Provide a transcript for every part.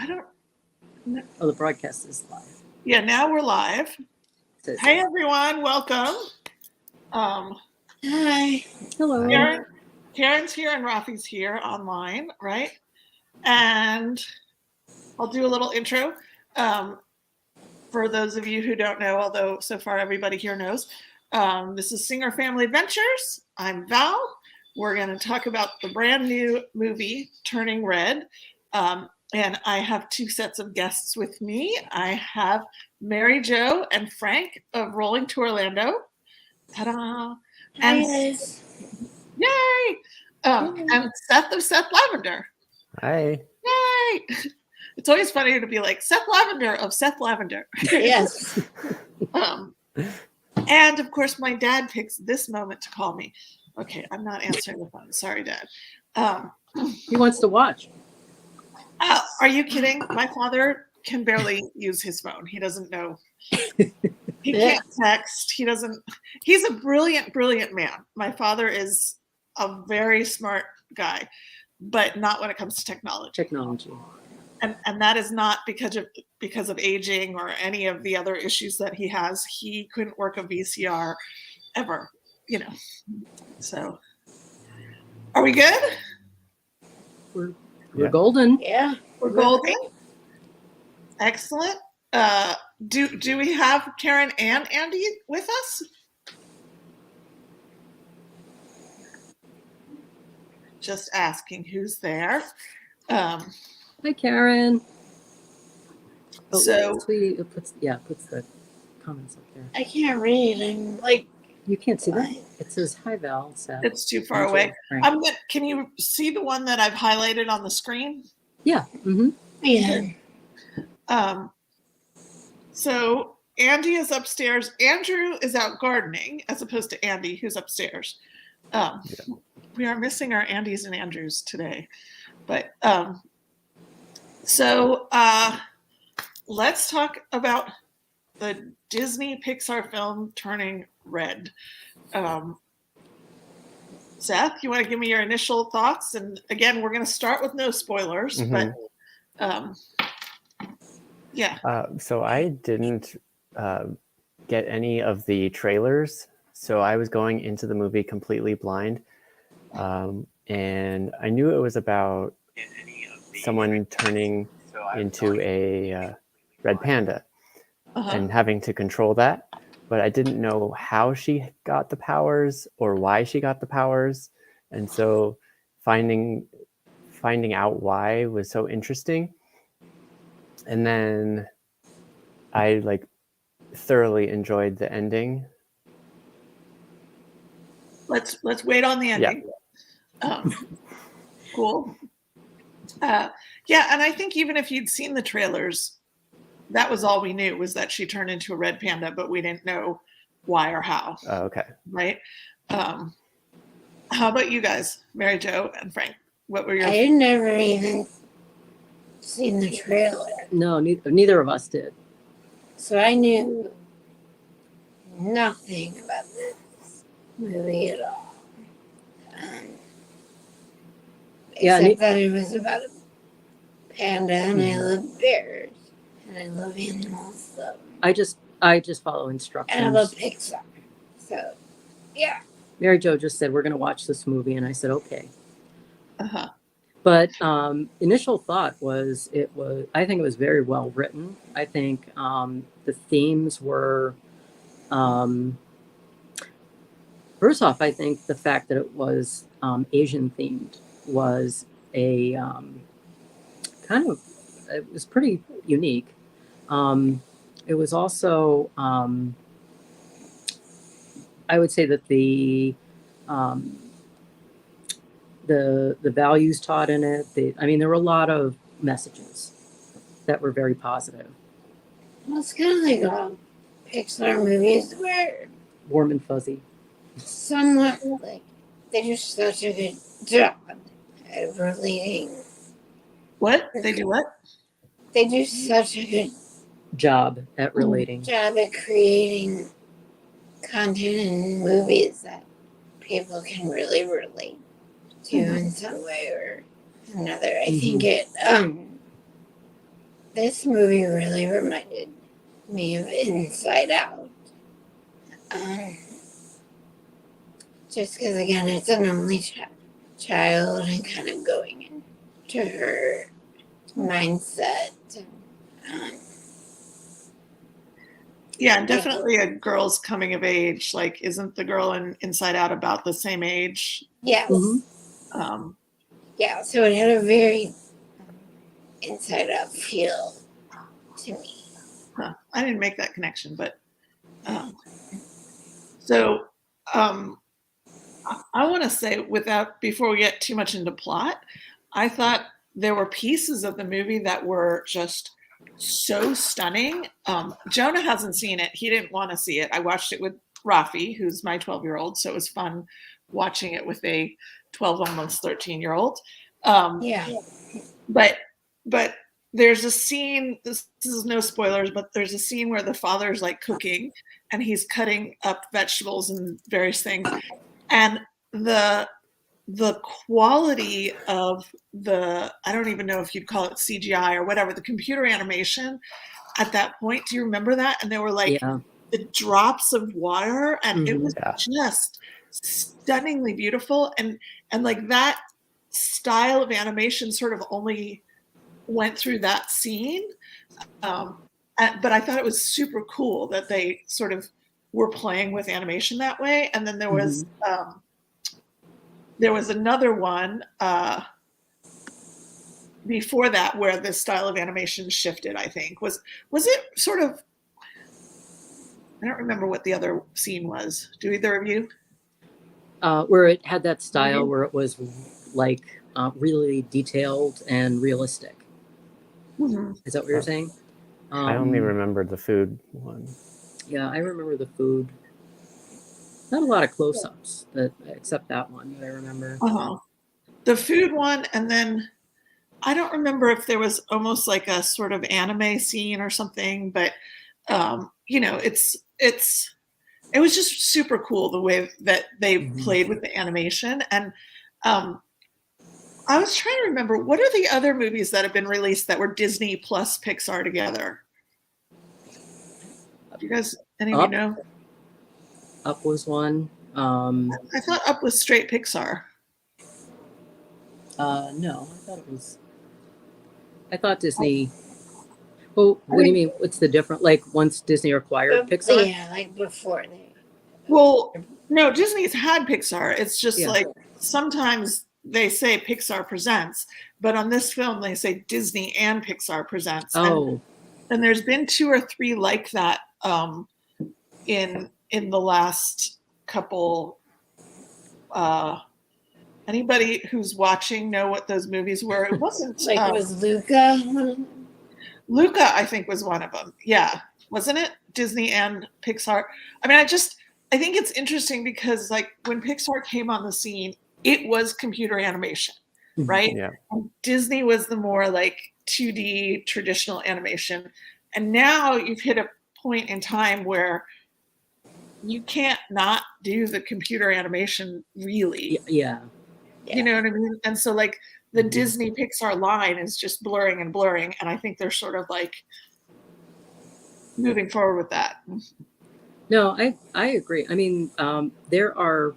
I don't know. Oh, the broadcast is live. Yeah, now we're live. Hey everyone, welcome. Hi. Hello. Karen's here and Rafi's here online, right? And I'll do a little intro. For those of you who don't know, although so far everybody here knows, this is Singer Family Adventures. I'm Val. We're going to talk about the brand new movie, Turning Red. And I have two sets of guests with me. I have Mary Jo and Frank of Rolling to Orlando. Ta-da! And yay! And Seth of Seth Lavender. Hi. Yay! It's always funny to be like Seth Lavender of Seth Lavender. Yes. And of course, my dad picks this moment to call me. Okay, I'm not answering the phone. Sorry, Dad. He wants to watch. Are you kidding? My father can barely use his phone. He doesn't know. He can't text. He doesn't. He's a brilliant, brilliant man. My father is a very smart guy, but not when it comes to technology. And that is not because of aging or any of the other issues that he has. He couldn't work a VCR ever, you know. So, are we good? We're golden. Yeah, we're golden. Excellent. Do we have Karen and Andy with us? Just asking who's there. Hi, Karen. Oh, so it puts the comments up there. I can't read. I'm like, you can't see that. It says hi, Val. Seth. It's too far away. Can you see the one that I've highlighted on the screen? Yeah. Mm-hmm. Yeah. So Andy is upstairs. Andrew is out gardening, as opposed to Andy, who's upstairs. We are missing our Andys and Andrews today, but let's talk about the Disney Pixar film Turning Red. Seth, you want to give me your initial thoughts? And again, we're going to start with no spoilers, but yeah. So I didn't get any of the trailers, so I was going into the movie completely blind, and I knew it was about someone turning into a red panda and having to control that, but I didn't know how she got the powers or why she got the powers, and so finding out why was so interesting. And then I thoroughly enjoyed the ending. Let's wait on the ending. Yeah. Cool. Yeah, and I think even if you'd seen the trailers, that was all we knew, was that she turned into a red panda, but we didn't know why or how. Oh, okay. Right? How about you guys, Mary Jo and Frank? What were your... I had never even seen the trailer. No, neither of us did. So I knew nothing about this movie at all. Except that it was about a panda, and I love bears, and I love animals. So I just follow instructions. And I love Pixar. So, yeah. Mary Jo just said, we're going to watch this movie, and I said, okay. But initial thought was, I think it was very well written. I think the themes were, first off, I think the fact that it was Asian themed was a it was pretty unique. It was also, I would say that the values taught in it, there were a lot of messages that were very positive. Well, it's kind of like all Pixar movies where warm and fuzzy. Somewhat like they do such a good job at relating. What? They do what? They do such a good job at relating. Job at creating content in movies that people can really relate to in some way or another. I think it this movie really reminded me of Inside Out. Just because, again, it's an only child and kind of going into her mindset. Yeah, and definitely a girl's coming of age. Like, isn't the girl in Inside Out about the same age? Yes. Mm-hmm. Yeah, so it had a very Inside Out feel to me. Huh. I didn't make that connection, but so I want to say, before we get too much into plot, I thought there were pieces of the movie that were just so stunning. Jonah hasn't seen it. He didn't want to see it. I watched it with Rafi, who's my 12-year-old. So it was fun watching it with a 12, almost 13-year-old. Yeah. But there's a scene, this is no spoilers, but there's a scene where the father's like cooking and he's cutting up vegetables and various things. And the quality of I don't even know if you'd call it CGI or whatever, the computer animation at that point, do you remember that? And there were like the drops of water, and it was just stunningly beautiful. And like that style of animation sort of only went through that scene. But I thought it was super cool that they sort of were playing with animation that way. And then there was another one before that where this style of animation shifted, I think. Was it sort of, I don't remember what the other scene was. Do either of you? Where it had that style where it was like really detailed and realistic. Mm-hmm. Is that what you're saying? I only remember the food one. Yeah, I remember the food. Not a lot of close-ups, except that one that I remember. The food one, and then I don't remember if there was almost like a sort of anime scene or something, but it was just super cool the way that they played with the animation. And I was trying to remember, what are the other movies that have been released that were Disney plus Pixar together? Do you guys, any of you know? Up was one. I thought Up was straight Pixar. No, I thought Disney. Well, what do you mean? What's the difference? Like once Disney acquired Pixar? Yeah, like before they. Well, no, Disney's had Pixar. It's just like sometimes they say Pixar presents, but on this film they say Disney and Pixar presents. Oh. And there's been 2 or 3 like that in the last couple. Anybody who's watching know what those movies were? It wasn't like was Luca. Luca, I think, was one of them. Yeah, wasn't it? Disney and Pixar. I mean, I think it's interesting because like when Pixar came on the scene, it was computer animation, right? Yeah. And Disney was the more like 2D traditional animation. And now you've hit a point in time where you can't not do the computer animation really. Yeah. You know what I mean? And so like the Disney Pixar line is just blurring and blurring. And I think they're sort of like moving forward with that. No, I agree. I mean, there are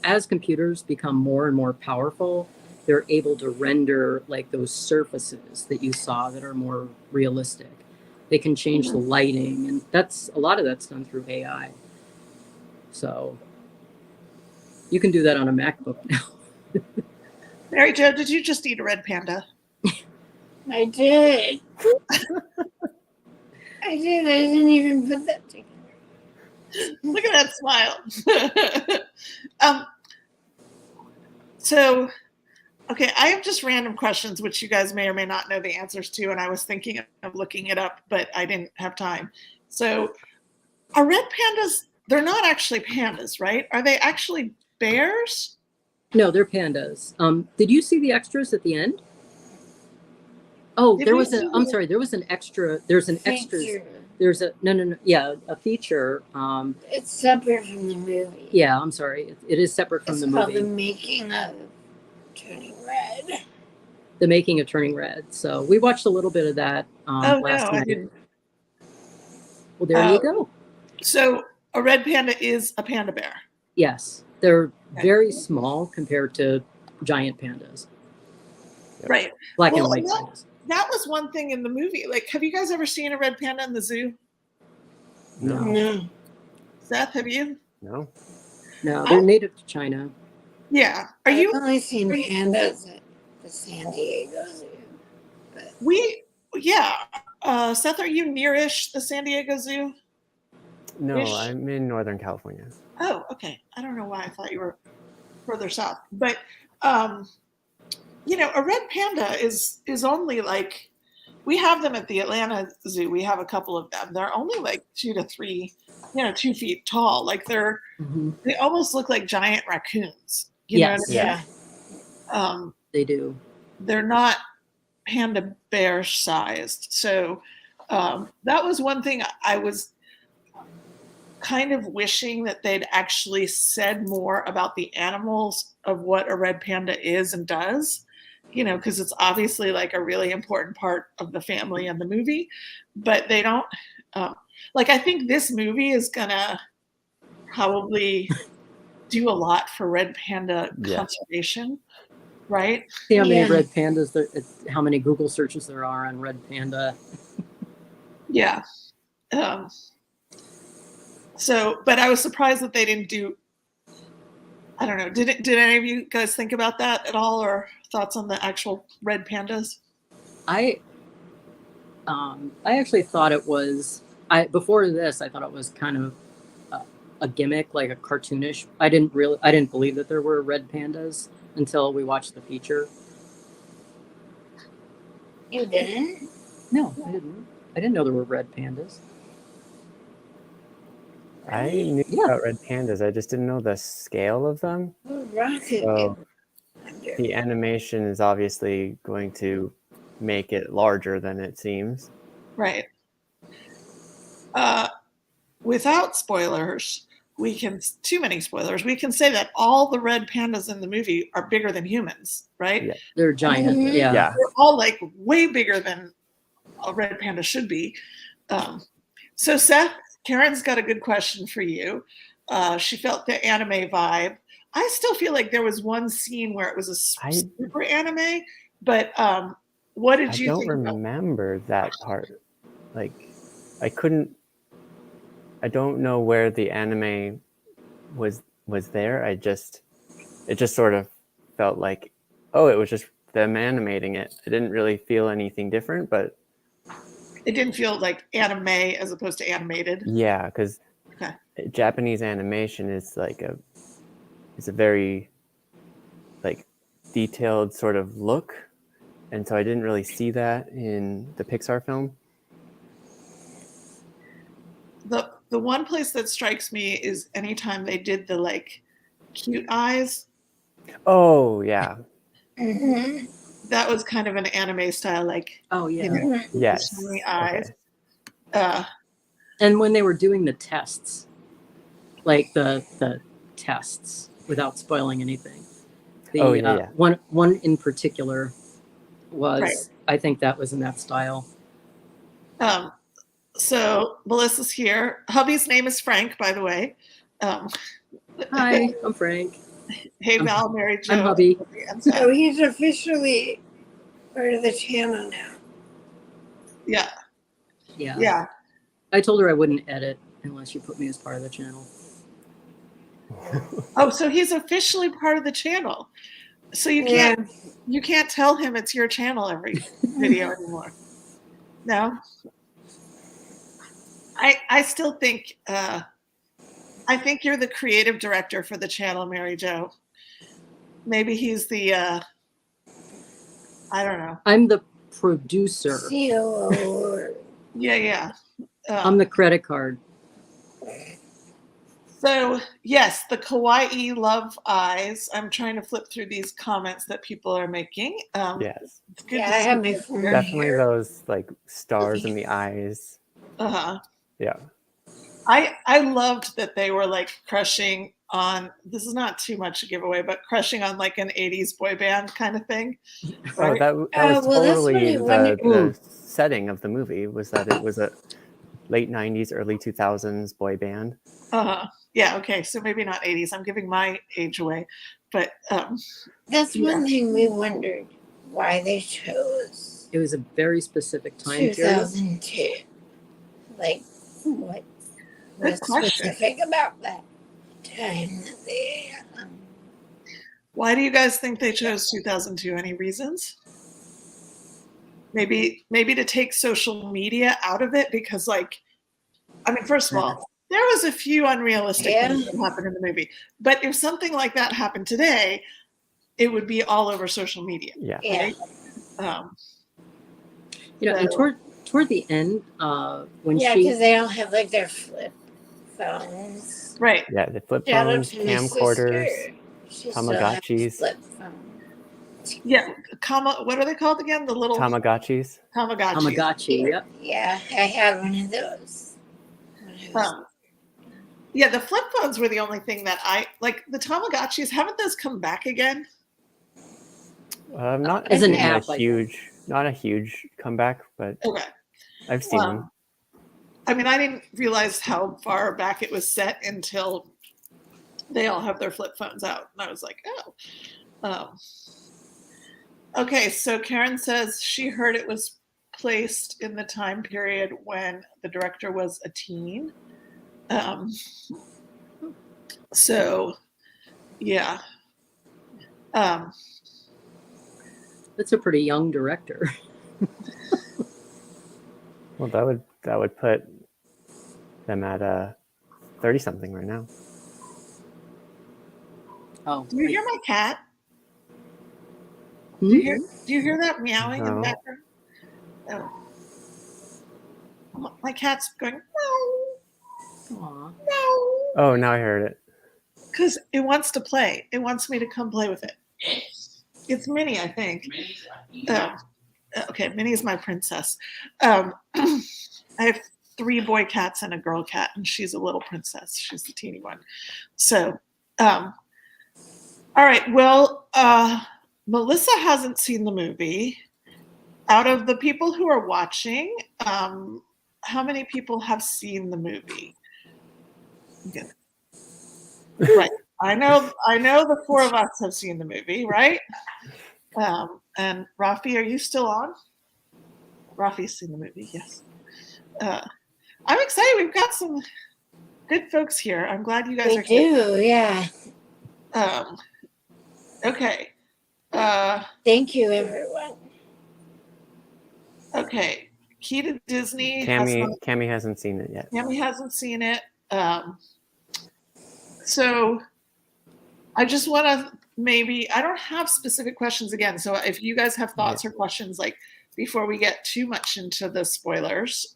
as computers become more and more powerful, they're able to render like those surfaces that you saw that are more realistic. They can change the lighting, and a lot of that's done through AI. So you can do that on a MacBook now. Mary Jo, did you just eat a red panda? I did. I didn't even put that together. Look at that smile. So, okay, I have just random questions, which you guys may or may not know the answers to, and I was thinking of looking it up, but I didn't have time. So, are red pandas, they're not actually pandas, right? Are they actually bears? No, they're pandas. Did you see the extras at the end? Oh, there was an extra. There's an extra. There's a no. Yeah, a feature. It's separate from the movie. Yeah, I'm sorry. It is separate from the movie. It's called The Making of Turning Red. The Making of Turning Red. So we watched a little bit of that Oh last no, night. I didn't. Well, there you go. So a red panda is a panda bear. Yes, they're Okay. very small compared to giant pandas. Right. Black Well, and white and pandas. That was one thing in the movie. Like, have you guys ever seen a red panda in the zoo? No. No. Seth, have you? No. No, they're I- native to China. Yeah. Are I've you? only seen pandas at the San Diego Zoo. But Yeah. Seth, are you nearish the San Diego Zoo? No, Ish. I'm in Northern California. Oh, okay. I don't know why I thought you were further south, but a red panda is only like, we have them at the Atlanta Zoo. We have a couple of them. They're only like 2 to 3, 2 feet tall. Like they almost look like giant raccoons. You know what I mean? yeah. They do. They're not panda bear sized. So that was one thing I was kind of wishing that they'd actually said more about the animals of what a red panda is and does, because it's obviously like a really important part of the family and the movie, but they don't. I think this movie is gonna probably do a lot for red panda conservation, right? See how many Yeah. red pandas there, how many Google searches there are on red panda. Yeah. But I was surprised that they didn't do. I don't know. Did any of you guys think about that at all, or thoughts on the actual red pandas? I actually thought it was. Before this, I thought it was kind of a gimmick, like a cartoonish. I didn't believe that there were red pandas until we watched the feature. You didn't? No, I didn't. I didn't know there were red pandas. I knew about red pandas. I just didn't know the scale of them. Oh, Rocket. So the animation is obviously going to make it larger than it seems. Right. Without spoilers, too many spoilers. We can say that all the red pandas in the movie are bigger than humans, right? Yeah. They're giant. Mhm. Yeah. They're all like way bigger than a red panda should be. So Seth, Karen's got a good question for you. She felt the anime vibe. I still feel like there was one scene where it was a super anime, but what did you think? I don't remember that part. Like, I don't know where the anime was there. It just sort of felt like, oh, it was just them animating it. I didn't really feel anything different, but it didn't feel like anime as opposed to animated. Yeah, because Japanese animation is like a very like detailed sort of look, and so I didn't really see that in the Pixar film. The one place that strikes me is anytime they did the like cute eyes. Oh yeah. Mm-hmm. That was kind of an anime style, like Yes. shiny eyes. Okay. And when they were doing the tests, like the tests, without spoiling anything, one in particular was, I think that was in that style. So Melissa's here. Hubby's name is Frank, by the way. Hi, I'm Frank. Hey, Val, Mary Jo. I'm Hubby. So he's officially part of the channel now. Yeah. I told her I wouldn't edit unless you put me as part of the channel. Oh, so he's officially part of the channel. So you can't tell him it's your channel every video anymore. No? I still think I think you're the creative director for the channel, Mary Jo. Maybe he's the I don't know. I'm the producer. COO. Yeah. I'm the credit card. So yes, the kawaii love eyes. I'm trying to flip through these comments that people are making. Yes. It's good Yeah, to I see have my you phone here. Definitely those like stars in the eyes. Uh-huh. Yeah. I loved that they were like crushing on. This is not too much a giveaway, but crushing on like an '80s boy band kind of thing. Oh, Right? that was well, that's what totally I wondered. the setting of the movie was that it was a late 90s, early 2000s boy band. Yeah. Okay. So maybe not '80s. I'm giving my age away, but That's one thing we wondered why they chose It was a very specific time period. 2002. Like, what Good was question. specific about that time that they? Why do you guys think they chose 2002? Any reasons? Maybe to take social media out of it because, like, I mean, first of all, there was a few unrealistic things that happened in the movie, but if something like that happened today, it would be all over social media. Yeah. Right? You know, and toward the end, when because they all have like their flip phones. Right. Yeah, the flip Shout out phones, to my camcorders, sister. She still has a Tamagotchis. flip phone. Yeah. What are they called again? The little Tamagotchis. Tamagotchi, yep. Yeah, I had one of those. Yeah, the flip phones were the only thing that I like. The Tamagotchis, haven't those come back again? Not As an a app, not a huge comeback, but Okay. I've seen them. I mean, I didn't realize how far back it was set until they all have their flip phones out, and I was like, oh. Okay, so Karen says she heard it was placed in the time period when the director was a teen. So, yeah. That's a pretty young director. Well, that would put them at 30-something right now. Oh, Do you hear my cat? Hmm? Do you hear that meowing in the No. background? Oh. My cat's going, meow, Aw. meow. Oh, now I heard it. Because it wants to play. It wants me to come play with it. It's Minnie, I think. Okay, Minnie is my princess. I have 3 boy cats and a girl cat, and she's a little princess. She's the teeny one. So, all right. Well, Melissa hasn't seen the movie. Out of the people who are watching, how many people have seen the movie? Good. Right. I know the 4 of us have seen the movie, right? And Rafi, are you still on? Rafi's seen the movie, yes. I'm excited. We've got some good folks here. I'm glad you guys are here. Yeah. Okay. Thank you, everyone. Okay. Key to Disney. Cammy hasn't seen it yet. Cammy hasn't seen it. So I just want to I don't have specific questions again. So if you guys have thoughts or questions, like before we get too much into the spoilers,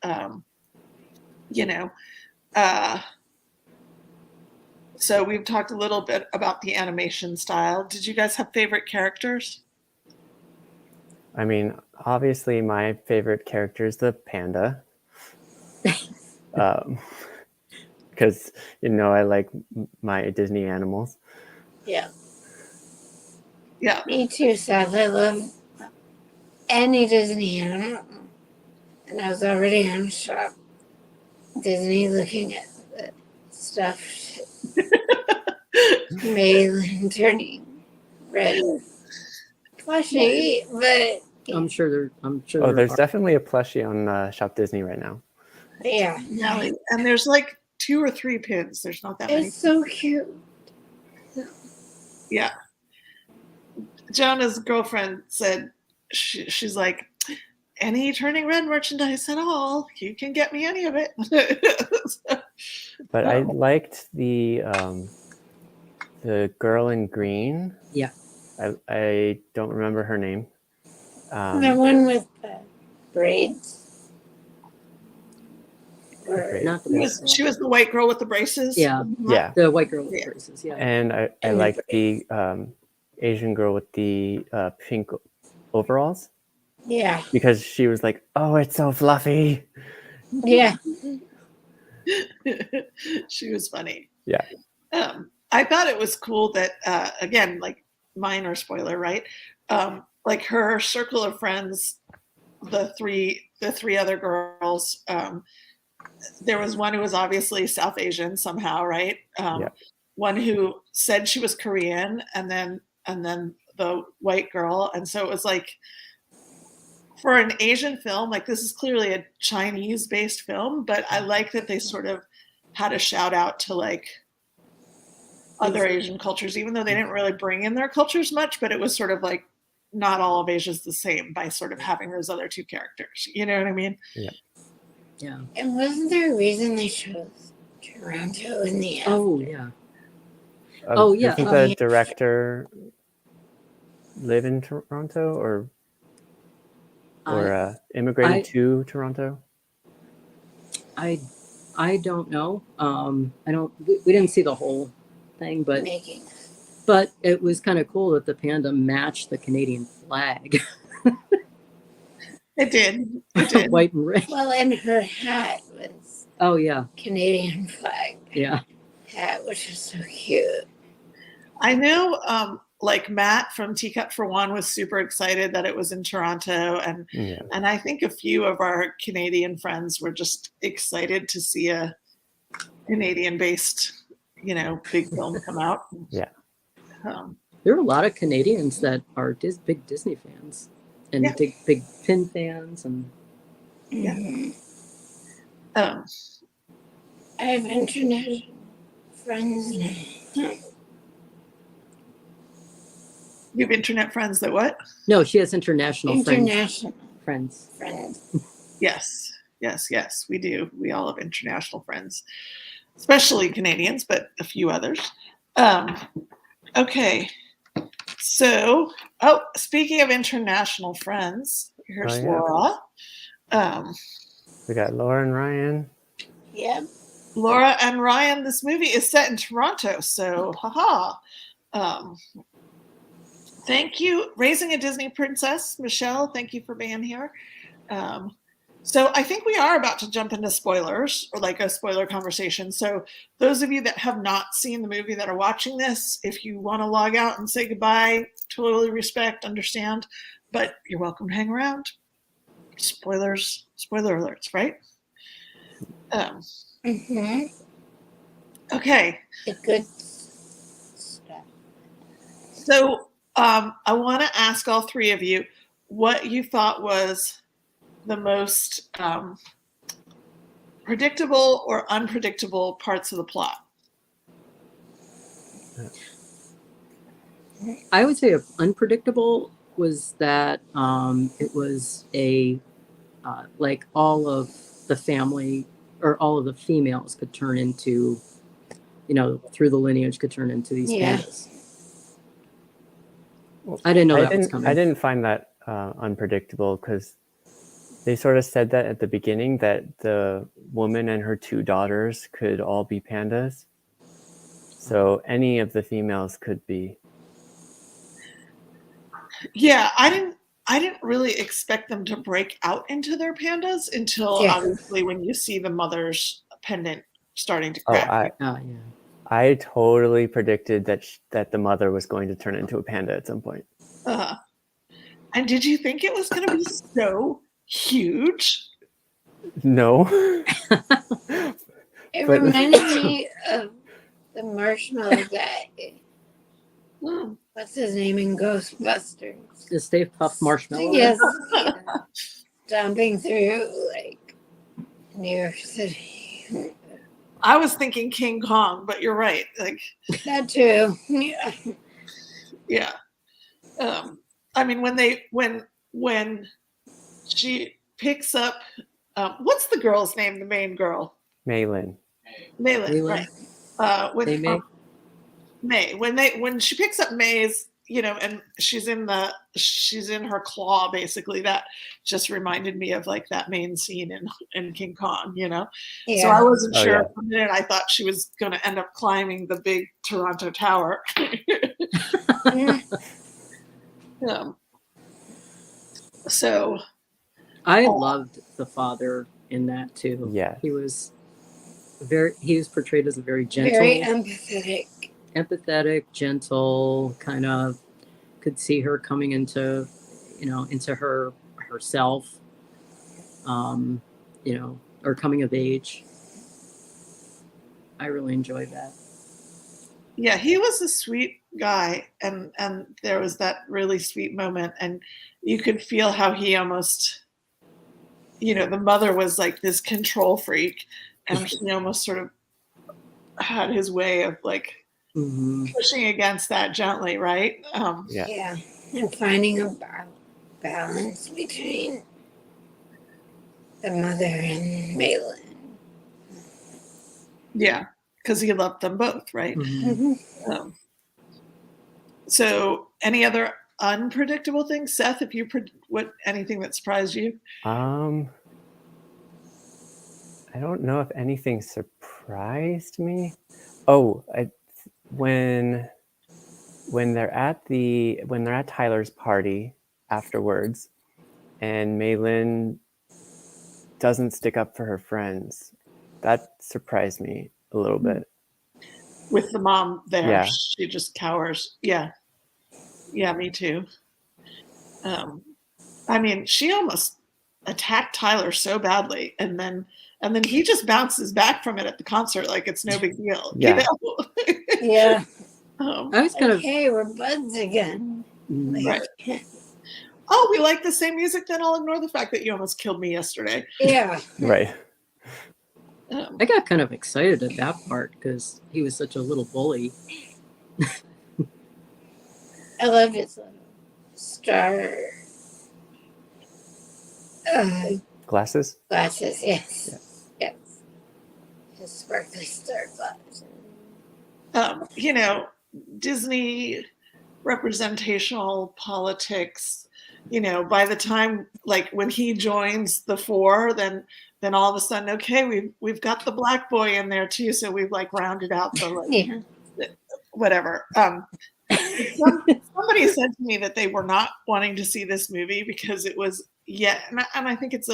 so we've talked a little bit about the animation style. Did you guys have favorite characters? I mean, obviously my favorite character is the panda. Because, I like my Disney animals. Yeah. Yeah. Me too, Seth. I love any Disney animal. And I was already on Shop Disney looking at the stuff Malin turning red plushie, but I'm sure. Oh, there's definitely a plushie on Shop Disney right now. yeah. And there's like 2 or 3 pins. There's not that many. It's so cute. Yeah. Jonah's girlfriend said she's like, any turning red merchandise at all, you can get me any of it. But I liked the girl in green. Yeah. I don't remember her name. The one with the braids. Not the she was the white girl with the braces. Yeah. Yeah. The white girl with the braces. Yeah. And I liked the Asian girl with the pink overalls. Yeah. Because she was like, oh, it's so fluffy. Yeah. She was funny. Yeah. I thought it was cool that again, like minor spoiler, right? Like her circle of friends, the three other girls. There was one who was obviously South Asian somehow, right? Yeah. One who said she was Korean, and then the white girl, and so it was like, for an Asian film, like this is clearly a Chinese-based film, but I like that they sort of had a shout out to like other Asian cultures, even though they didn't really bring in their cultures much, but it was sort of like not all of Asia's the same by sort of having those other two characters. You know what I mean? Yeah. Yeah. And wasn't there a reason they chose Toronto in the end? Oh yeah. Oh, yeah. Doesn't the director live in Toronto or immigrated to Toronto? I don't know. I don't. We didn't see the whole thing, but it was kind of cool that the panda matched the Canadian flag. It did. It did. White and red. Well, and her hat was Canadian flag. Yeah. Hat, which is so cute. I know, like Matt from Teacup for One was super excited that it was in Toronto, and I think a few of our Canadian friends were just excited to see a Canadian-based, big film come out. Yeah. There are a lot of Canadians that are big Disney fans and big Finn fans, and I have international friends now. You have internet friends that what? No, she has international friends. Yes. We do. We all have international friends, especially Canadians, but a few others. Okay. So, speaking of international friends, here's Laura. We got Laura and Ryan. Yeah. Laura and Ryan, this movie is set in Toronto, so haha. Thank you. Raising a Disney Princess, Michelle, thank you for being here. So I think we are about to jump into spoilers, or like a spoiler conversation. So those of you that have not seen the movie that are watching this, if you want to log out and say goodbye, totally respect, understand, but you're welcome to hang around. Spoiler alerts, right? Okay. The good stuff. So I want to ask all three of you what you thought was the most predictable or unpredictable parts of the plot. I would say unpredictable was that it was like all of the family or all of the females could turn into, through the lineage could turn into these pandas. Well, I didn't know that was coming. I didn't find that unpredictable because they sort of said that at the beginning that the woman and her two daughters could all be pandas. So any of the females could be. Yeah, I didn't really expect them to break out into their pandas until obviously when you see the mother's pendant starting to crack. I totally predicted that the mother was going to turn into a panda at some point. And did you think it was going to be so huge? No. It reminded me of the marshmallow guy. What's his name in Ghostbusters? The Stay Puft Marshmallow. Yes. Stomping through like New York City. I was thinking King Kong, but you're right. Like that too. Yeah. I mean, when she picks up, what's the girl's name? The main girl. Maylin, right? May. When she picks up May's, and she's in her claw, basically. That just reminded me of like that main scene in King Kong, Yeah. So I wasn't sure for a minute. I thought she was going to end up climbing the big Toronto Tower. So I loved the father in that too. Yeah, he was he was portrayed as a very gentle, very empathetic, gentle, kind of could see her coming into, into herself, or coming of age. I really enjoyed that. Yeah, he was a sweet guy, and there was that really sweet moment, and you could feel how he almost, the mother was like this control freak, and he almost sort of had his way of like pushing against that gently, right? Yeah, and finding a balance between the mother and Malin. Yeah, because he loved them both, right? So, any other unpredictable things, Seth? If you anything that surprised you? I don't know if anything surprised me. Oh, when they're at Tyler's party afterwards, and Malin doesn't stick up for her friends, that surprised me a little bit. With the mom there, Yeah. she just cowers. Yeah, me too. I mean, she almost attacked Tyler so badly, and then he just bounces back from it at the concert like it's no big deal. Yeah. Yeah. I was kind of, hey, we're buds again. Right. Oh, we like the same music, then I'll ignore the fact that you almost killed me yesterday. Yeah. Right. I got kind of excited at that part because he was such a little bully. I love his little star Glasses? glasses. Yes. Yes. His sparkly star glasses. Disney representational politics, by the time, like, when he joins the four, then all of a sudden, okay, we've got the black boy in there too, so we've like rounded out the whatever. Somebody said to me that they were not wanting to see this movie because it was and I think it's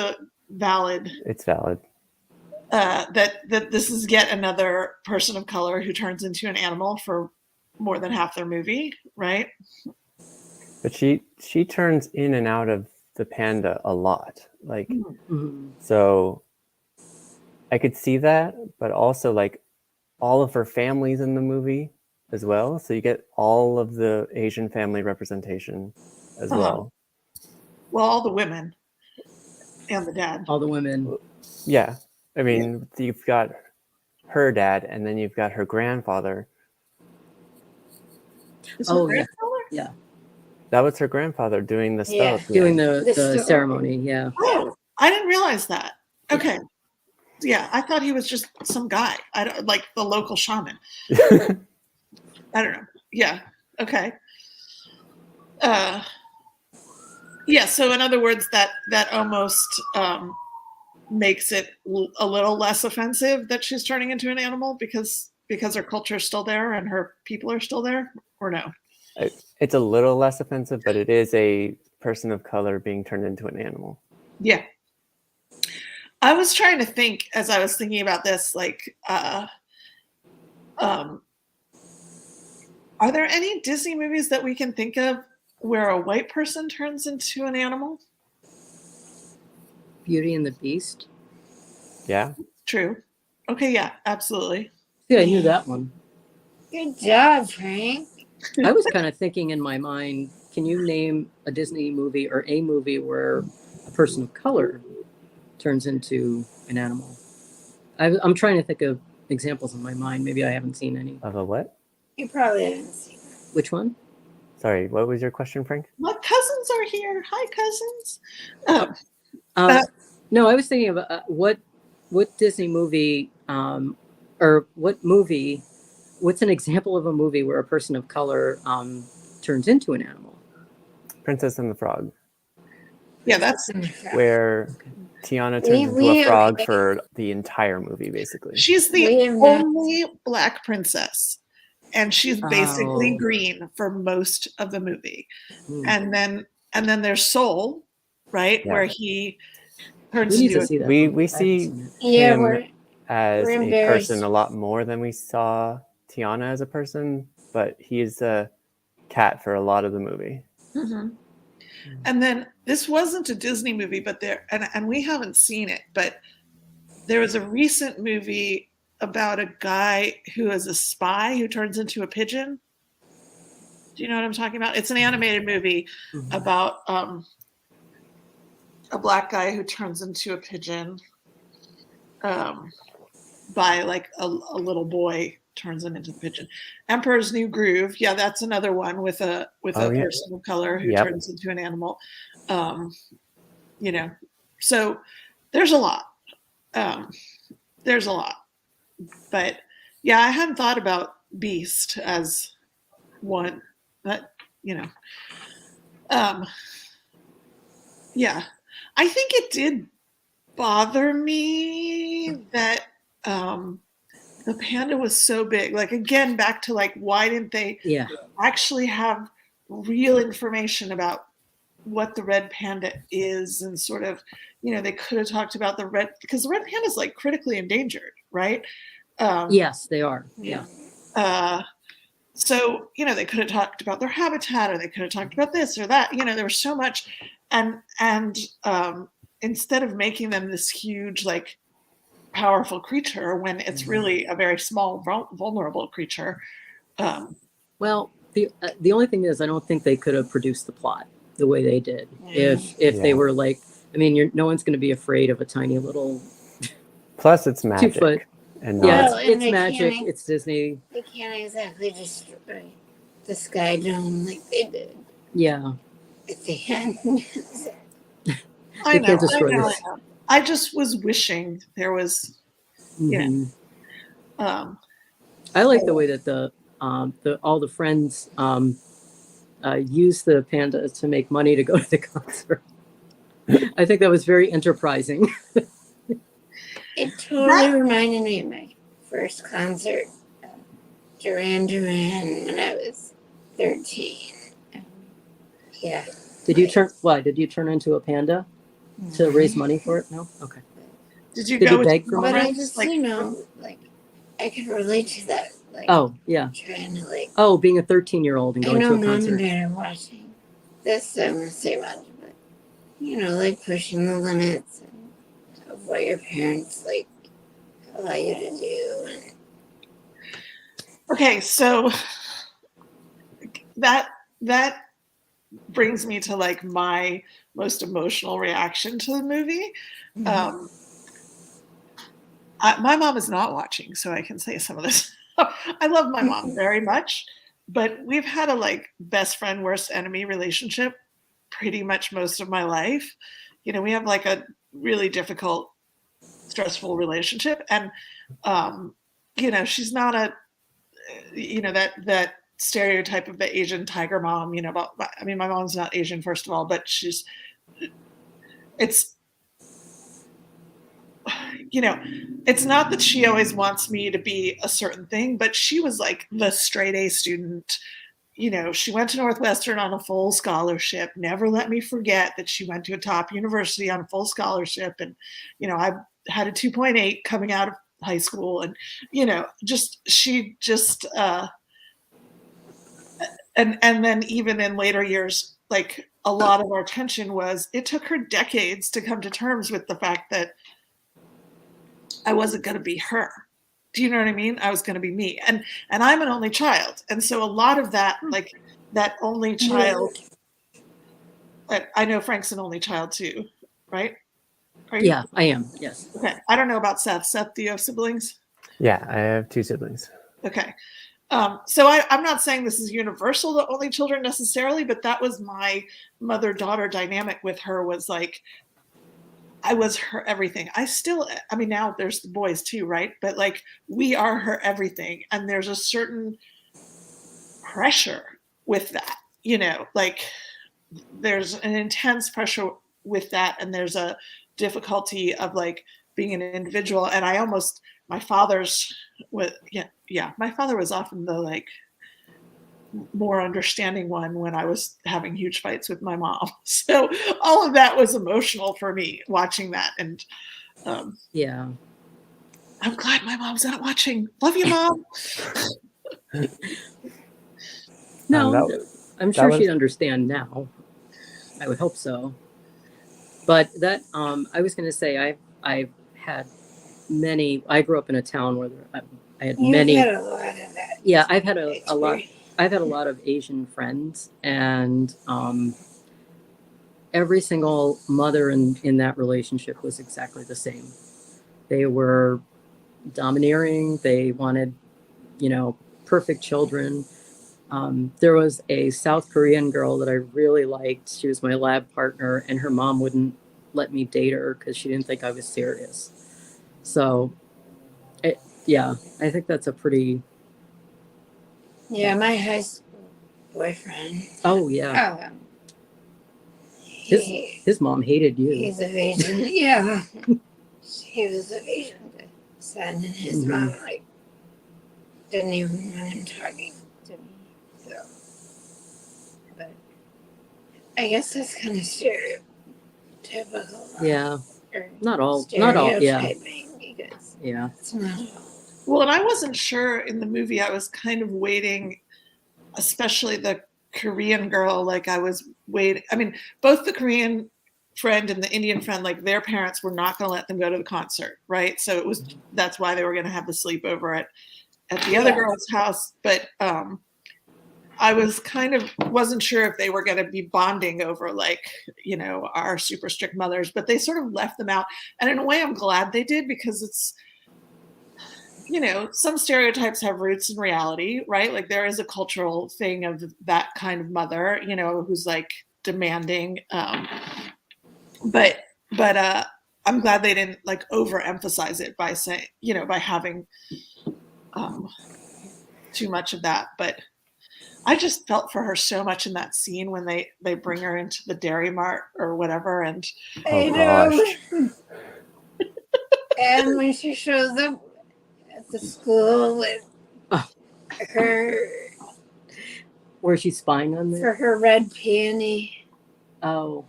valid. It's valid. That this is yet another person of color who turns into an animal for more than half their movie, right? But she turns in and out of the panda a lot, like so I could see that, but also like all of her family's in the movie as well, so you get all of the Asian family representation as well. Well, all the women and the dad. All the women. Yeah, I mean, you've got her dad, and then you've got her grandfather. Yeah. That was her grandfather doing the stuff. Doing the ceremony, yeah. Oh, I didn't realize that. Okay. Yeah, I thought he was just some guy. I don't like the local shaman. I don't know. Yeah. Okay. Yeah. So in other words, that almost makes it a little less offensive that she's turning into an animal because her culture is still there and her people are still there, or no? It's a little less offensive, but it is a person of color being turned into an animal. Yeah. I was trying to think as I was thinking about this, like, are there any Disney movies that we can think of where a white person turns into an animal? Beauty and the Beast. Yeah. True. Okay, yeah, absolutely. Yeah, I knew that one. Good job, Frank. I was kind of thinking in my mind, can you name a Disney movie or a movie where a person of color turns into an animal? I'm trying to think of examples in my mind. Maybe I haven't seen any. Of a what? You probably haven't seen it. Which one? Sorry, what was your question, Frank? My cousins are here. Hi, cousins. No, I was thinking of what Disney movie or what movie. What's an example of a movie where a person of color turns into an animal? Princess and the Frog. Yeah, that's where Tiana turns into a frog for the entire movie, basically. She's the only black princess, and she's basically green for most of the movie. And then there's Soul, right, where he turns into we see him as We're a embarrassed. person a lot more than we saw Tiana as a person, but he is a cat for a lot of the movie. Mm-hmm. And then this wasn't a Disney movie, but and we haven't seen it, but there was a recent movie about a guy who is a spy who turns into a pigeon. Do you know what I'm talking about? It's an animated movie about a black guy who turns into a pigeon by like a little boy turns him into the pigeon. Emperor's New Groove. Yeah, that's another one with a person of color who turns into an animal. You know, so there's a lot. There's a lot. But yeah, I hadn't thought about Beast as one that, you know. Yeah. I think it did bother me that the panda was so big. Like, again, back to like, why didn't they actually have real information about what the red panda is, and sort of, you know, they could have talked about the red, because the red panda is like critically endangered, right? Yes, they are. Yeah. So, you know, they could have talked about their habitat, or they could have talked about this or that. You know, there was so much, and instead of making them this huge, like, powerful creature when it's really a very small, vulnerable creature. Well, the only thing is, I don't think they could have produced the plot the way they did. If they were like, I mean, no one's going to be afraid of a tiny little. Plus, it's magic. 2 foot. And it's magic. It's Disney. They can't exactly destroy the Sky Dome like they did. Yeah. If they hadn't. I know. I just was wishing there was, you know. I like the way that all the friends use the panda to make money to go to the concert. I think that was very enterprising. It totally reminded me of my first concert, Duran Duran, when I was 13. Yeah. Did you turn into a panda to raise money for it? No? Okay. Did you beg for money? But I friends? just, you know, like, I could relate to that. Like, trying to, like, being a 13-year-old and going to a concert. I know Mom and Dad are watching this, so I'm going to say much, but, you know, like, pushing the limits of what your parents, like, allow you to do. Okay, so that brings me to, like, my most emotional reaction to the movie. My mom is not watching, so I can say some of this. I love my mom very much, but we've had a, like, best friend, worst enemy relationship pretty much most of my life. You know, we have, like, a really difficult, stressful relationship, and you know, she's not a, you know, that stereotype of the Asian tiger mom, you know, I mean, my mom's not Asian, first of all, but it's, you know, it's not that she always wants me to be a certain thing, but she was like the straight A student. You know, she went to Northwestern on a full scholarship, never let me forget that she went to a top university on a full scholarship. And, you know, I had a 2.8 coming out of high school, and, you know, and then even in later years, like, a lot of our tension was, it took her decades to come to terms with the fact that I wasn't going to be her. Do you know what I mean? I was going to be me. And I'm an only child. And so a lot of that, like, that only child, I know Frank's an only child too, right? Are you? Yeah, I am. Yes. Okay. I don't know about Seth. Seth, do you have siblings? Yeah, I have 2 siblings. Okay. So I'm not saying this is universal to only children necessarily, but that was my mother-daughter dynamic with her, was like, I was her everything. I mean, now there's the boys too, right? But, like, we are her everything. And there's a certain pressure with that, you know, like, there's an intense pressure with that. And there's a difficulty of, like, being an individual. And my father was often the, like, more understanding one when I was having huge fights with my mom. So all of that was emotional for me, watching that. And I'm glad my mom's not watching. Love you, Mom. No, I'm sure was- she'd understand now. I would hope so. But that I was going to say I've had many. I grew up in a town where I had many. You've had a lot of that. Yeah, I've had a lot. I've had a lot of Asian friends, and every single mother in that relationship was exactly the same. They were domineering. They wanted, perfect children. There was a South Korean girl that I really liked. She was my lab partner, and her mom wouldn't let me date her because she didn't think I was serious. So, I think that's a pretty. Yeah, my high school boyfriend. Oh yeah, He, his mom hated you. he's of Asian. Yeah, he was of Asian descent, and his mom didn't even want him talking to me. So, but I guess that's kind of stereotypical. Yeah, Or not all. Yeah, because yeah. it's not all. Well, and I wasn't sure in the movie. I was kind of waiting, especially the Korean girl. Like I was waiting. I mean, both the Korean friend and the Indian friend, like their parents were not going to let them go to the concert, right? So it was that's why they were going to have the sleepover at the other girl's house. But I was wasn't sure if they were going to be bonding over our super strict mothers, but they sort of left them out. And in a way, I'm glad they did because it's. Some stereotypes have roots in reality, right? Like there is a cultural thing of that kind of mother, who's like demanding. But I'm glad they didn't like overemphasize it by saying, by having too much of that. But I just felt for her so much in that scene when they bring her into the Dairy Mart or whatever. And I know. And when she shows up at the school with her, where she's spying on them for her red peony. Oh.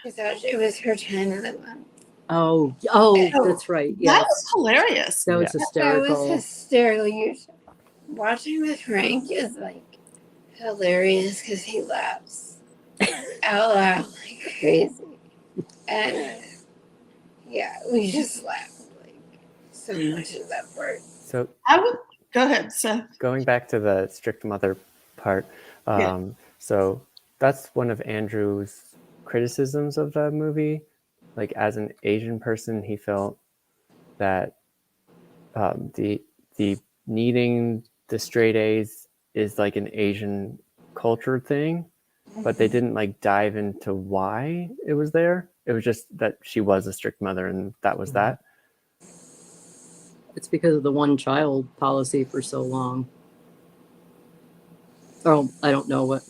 She thought it was her time of the month. Oh, that's right. Yeah, that was hilarious. That was hysterical. That was hysterical. Watching with Frank is like hilarious because he laughs out loud like crazy, and we just laughed like so much of that part. So I would go ahead, Seth. Going back to the strict mother part, so that's one of Andrew's criticisms of the movie. Like as an Asian person, he felt that the needing the straight A's is like an Asian culture thing, but they didn't like dive into why it was there. It was just that she was a strict mother, and that was that. It's because of the one child policy for so long. Oh, I don't know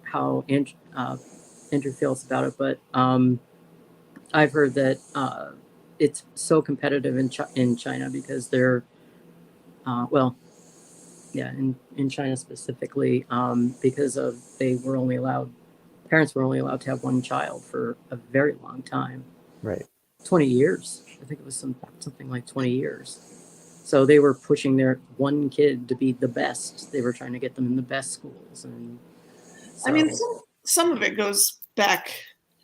how Andrew feels about it, but I've heard that it's so competitive in China because they're in China specifically because parents were only allowed to have one child for a very long time. Right. 20 years. I think it was something like 20 years. So they were pushing their one kid to be the best. They were trying to get them in the best schools. And I mean, some of it goes back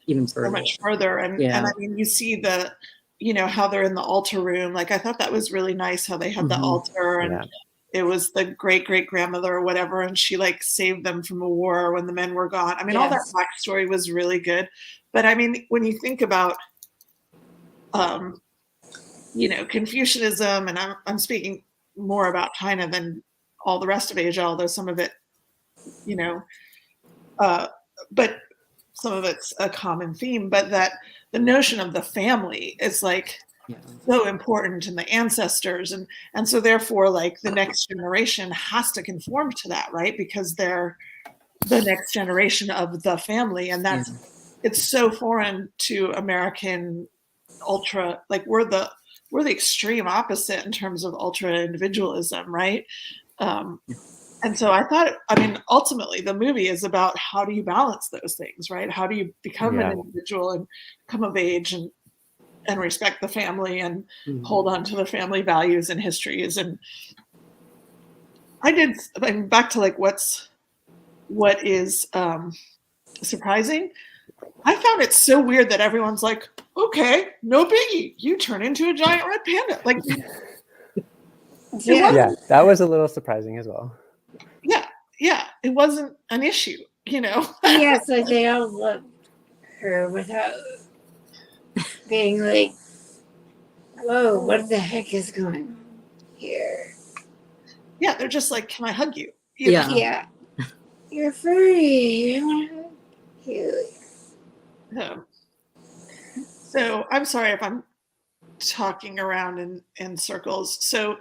even further. So much further. And I mean, you see how they're in the altar room. Like, I thought that was really nice how they had the altar and it was the great-great-grandmother or whatever. And she like saved them from a war when the men were gone. I mean, all that backstory was really good. But I mean, when you think about, Confucianism, and I'm speaking more about China than all the rest of Asia, although some of it, but some of it's a common theme, but that the notion of the family is like so important in the ancestors. And so therefore, like the next generation has to conform to that, right? Because they're the next generation of the family. And it's so foreign to American ultra, like we're the extreme opposite in terms of ultra individualism, right? And so I thought, ultimately the movie is about how do you balance those things, right? How do you become an individual and come of age and and respect the family and Mhm. hold on to the family values and histories. And back to like what is surprising. I found it so weird that everyone's like, okay, no biggie, you turn into a giant red panda. Like, Yeah, that was a little surprising as well. yeah, it wasn't an issue, you know. Yeah, so they all loved her without being like, whoa, what the heck is going on here? Yeah, they're just like, can I hug you? You know? Yeah. You're furry. I want to hug you. So I'm sorry if I'm talking around in circles. So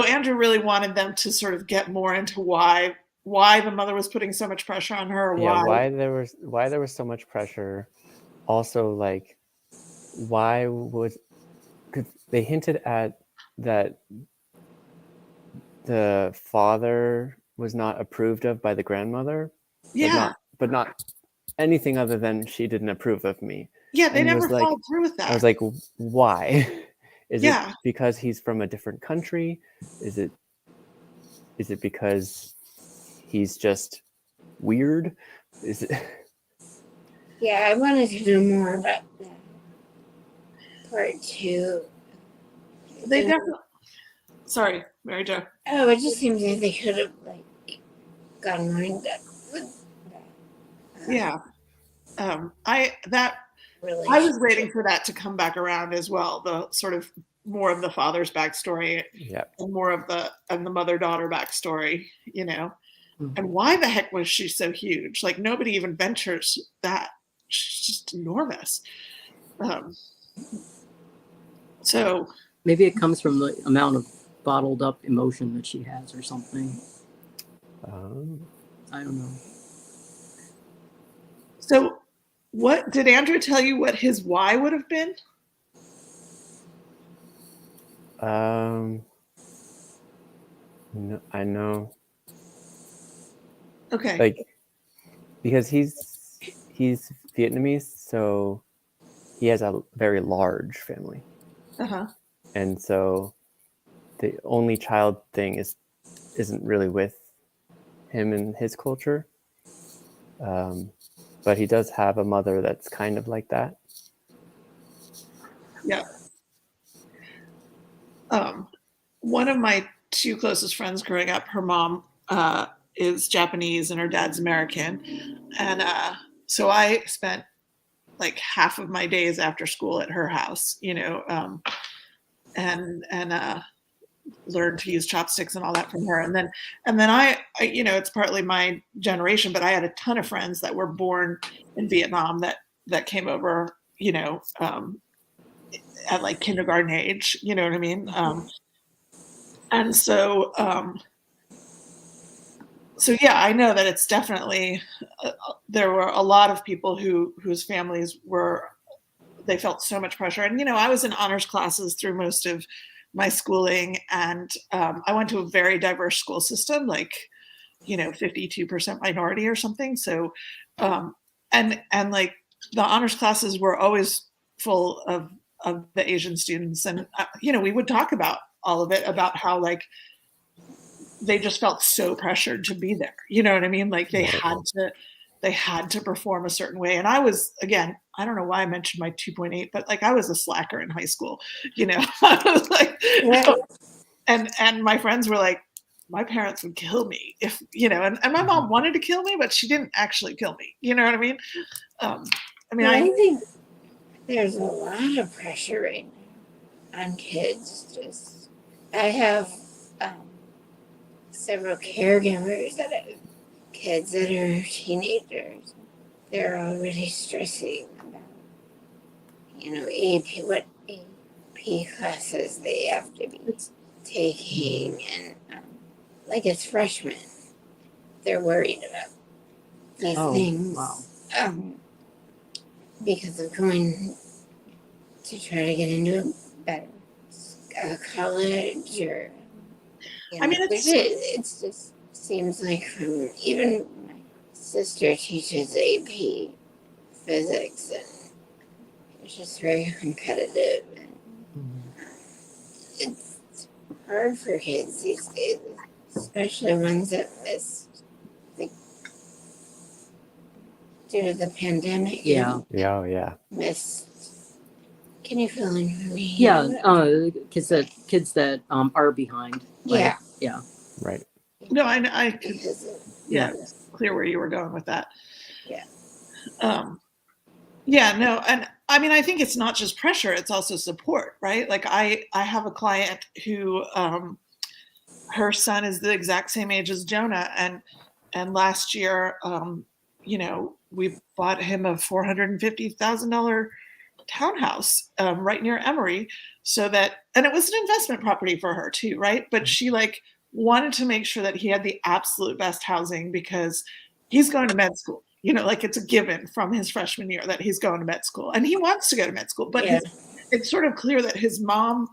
Andrew really wanted them to sort of get more into why the mother was putting so much pressure on her. Yeah, why there was so much pressure. Also, like, why would, because they hinted at that the father was not approved of by the grandmother, Yeah. but not anything other than she didn't approve of me. Yeah, they And never was like, followed through with that. I was like, why? Is Yeah. it because he's from a different country? Is it because he's just weird? Is it? Yeah, I wanted to know more about that. Part 2. They definitely. Sorry, Mary Jo. Oh, it just seems like they could have like gotten more in depth with that. Yeah. I was waiting for that to come back around as well. The sort of more of the father's backstory, and more of the mother-daughter backstory, you know. Mhm. And why the heck was she so huge? Like nobody even ventures that. She's just enormous. So maybe it comes from the amount of bottled up emotion that she has or something. I don't know. So what did Andrew tell you what his why would have been? No, I know. Okay. Like, because he's Vietnamese, so he has a very large family. Uh-huh. And so the only child thing isn't really with him and his culture. But he does have a mother that's kind of like that. Yeah. One of my two closest friends growing up, her mom is Japanese and her dad's American. And so I spent like half of my days after school at her house, you know, and learned to use chopsticks and all that from her. And then I, you know, it's partly my generation, but I had a ton of friends that were born in Vietnam that came over, you know, at like kindergarten age, you know what I mean? And so yeah, I know that it's definitely there were a lot of people whose families they felt so much pressure. And you know, I was in honors classes through most of my schooling, and I went to a very diverse school system, like, you know, 52% minority or something. So and like the honors classes were always full of the Asian students, and you know, we would talk about all of it, about how like they just felt so pressured to be there. You know what I mean? Like they had to perform a certain way. And I was, again, I don't know why I mentioned my 2.8, but like I was a slacker in high school, you know. I was like, and my friends were like, my parents would kill me if, you know, and my mom wanted to kill me, but she didn't actually kill me. You know what I mean? I think there's a lot of pressure right now on kids. Just, I have several caregivers that have kids that are teenagers. They're already stressing about, you know, what AP classes they have to be taking, and like as freshmen, they're worried about these things. Wow. Because of going to try to get into a better college, or you know, I mean, it just seems like from even my sister teaches AP physics, and it's just very competitive. And it's hard for kids these days, especially ones that missed, like, due to the pandemic. Yeah. Yeah, oh, yeah. Missed. Can you fill in for me? Yeah. Kids that are behind. Yeah. Yeah. Right. No, I could, Because of, yeah, it's clear where you were going with that. Yeah. Yeah, no, and I mean, I think it's not just pressure; it's also support, right? Like I have a client who, her son is the exact same age as Jonah, and last year, you know, we bought him a $450,000 townhouse right near Emory, so that, and it was an investment property for her too, right? But she like wanted to make sure that he had the absolute best housing because he's going to med school. You know, like it's a given from his freshman year that he's going to med school, and he wants to go to med school. But Yeah. it's sort of clear that his mom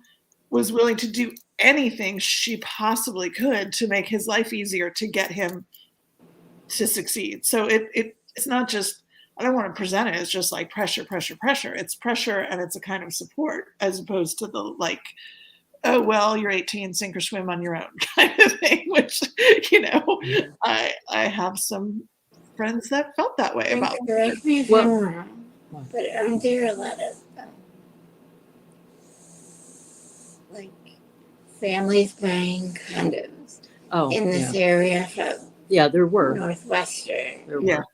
was willing to do anything she possibly could to make his life easier to get him to succeed. So it's not just, I don't want to present it as just like pressure, pressure, pressure. It's pressure and it's a kind of support as opposed to the like, oh, well, you're 18, sink or swim on your own kind of thing, which, you know, I have some friends that felt that way about. Correct me if I'm wrong, but aren't there a lot of like families buying condos in this area from there were. Northwestern? There Yeah. were.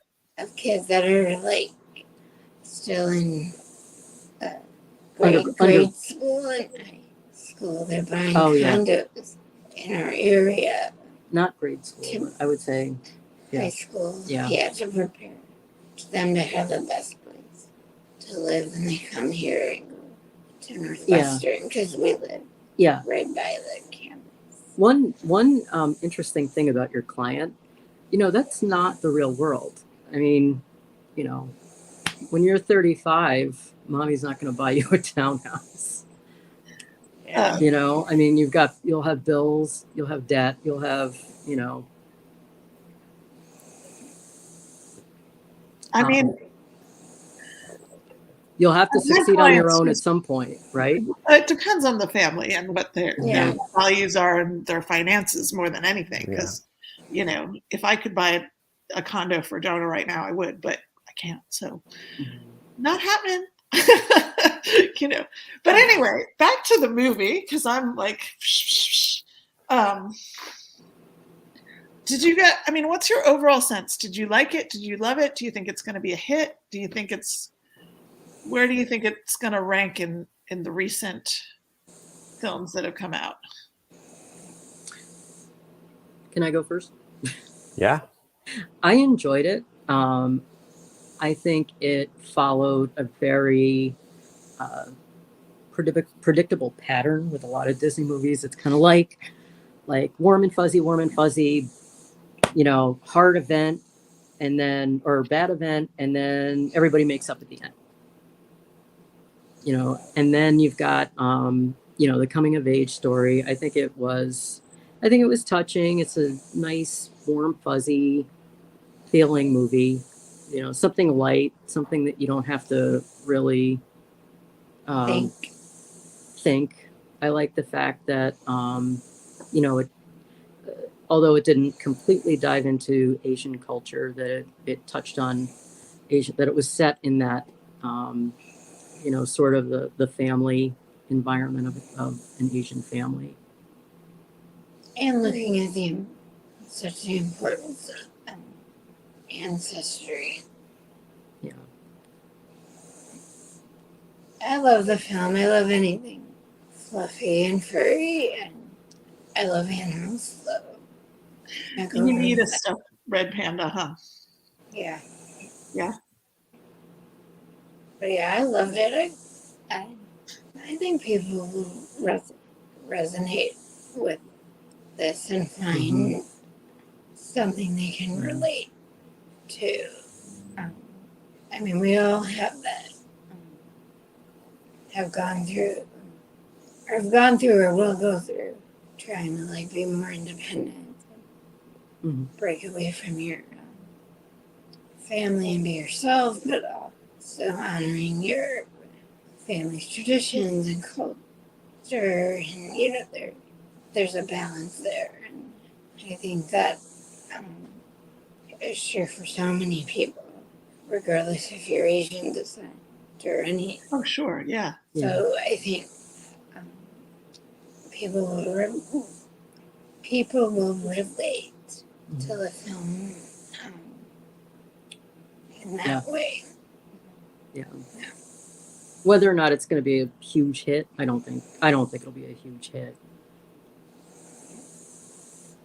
Of kids that are like still in grade school and high school. They're buying condos in our area. Not grade school, I would say. Yeah. High school. Yeah. To prepare them to have the best place to live when they come here and go to Northwestern because we live right by the campus. One interesting thing about your client, you know, that's not the real world. I mean, you know, when you're 35, mommy's not going to buy you a townhouse. You know, I mean, you'll have bills, you'll have debt, you'll have, you know. I mean, you'll have to succeed on your own at some point, right? It depends on the family and what their values are and their finances more than anything. Because, you know, if I could buy a condo for Jonah right now, I would, but I can't. So, not happening. You know. But anyway, back to the movie because I'm like, did you get? I mean, what's your overall sense? Did you like it? Did you love it? Do you think it's going to be a hit? Do you think it's? Where do you think it's going to rank in the recent films that have come out? Can I go first? Yeah. I enjoyed it. I think it followed a very predictable pattern with a lot of Disney movies. It's kind of like warm and fuzzy, you know, hard event and then, or bad event, and then everybody makes up at the end. You know, and then you've got, you know, the coming of age story. I think it was touching. It's a nice, warm, fuzzy feeling movie. You know, something light, something that you don't have to really think. I like the fact that, you know, although it didn't completely dive into Asian culture, that it touched on Asian, that it was set in that, you know, sort of the family environment of an Asian family. And looking at such the importance of ancestry. Yeah. I love the film. I love anything fluffy and furry, and I love animals. So you need a stuffed red panda, huh? Yeah. Yeah. But yeah, I loved it. I think people will resonate with this and find something they can relate to. I mean, we all have that. Have gone through or will go through trying to like be more independent, break away from your family and be yourself, but also honoring your family traditions and culture, and there's a balance there, and I think that is true for so many people, regardless if you're Asian descent or any. Oh, sure, yeah. So I think people will relate to the film in that way. Yeah. Whether or not it's going to be a huge hit, I don't think it'll be a huge hit.